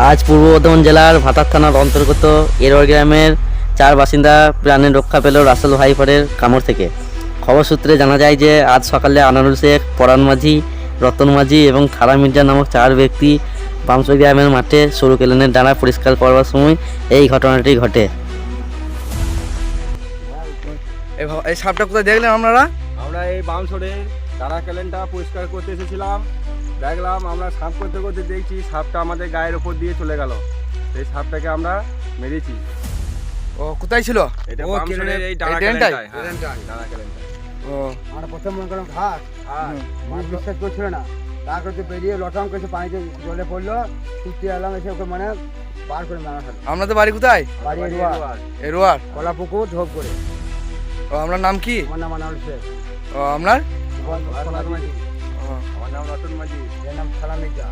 আজ পূর্ব বর্ধমান জেলার ভাতার থানার অন্তর্গত এরোয়ার গ্রামের 4 বাসিন্দা প্রাণের রক্ষা পেল রাসেল ভাইপারের কামড় থেকে। খবর সূত্রে জানা যায় যে আজ সকালে আনারুল শেখ, পরাণ মাঝি, রতন মাঝি এবং থারা মির্জা নামক 4 ব্যক্তি বামসই গ্রামের মাঠে সরু কেলেনের ডানা পরিষ্কার করবার সময় এই ঘটনাটি ঘটে। এই সাপটা কোথায় দেখলেন আপনারা? আমরা এই বামসরে তারা ক্যালেন্ডার পরিষ্কার করতে এসেছিলাম, দেখলাম আমরা সাপ করতে করতে দেখছি সাপটা আমাদের গায়ের ওপর দিয়ে চলে গেল। সেই সাপটাকে আমরা মেরেছি। ও কোথায় ছিল? এটা ও, বামসরের এই ডানা ড্রেনটায়? ক্যালেন্ডার, হ্যাঁ, ডানা ক্যালেন্ডার। ও আমরা প্রথম মনে করলাম ঘাস, মানুষ বিশ্বাস করছিল না। তারপরে তো বেরিয়ে লটম করেছে, পানিতে জলে পড়লো, ছুটতে এলাম, এসে ওকে মানে বার করে মারা ফেলো। আপনাদের বাড়ি কোথায়? বাড়ি এরোয়ার, এরোয়ার। কলা পুকুর ঝোপ করে। ও আপনার নাম কি? আমার নাম আনারুল শেখ। ও আপনার? আমার ও আমার নাম রতন মাঝি। নাম সালাম মির্জা।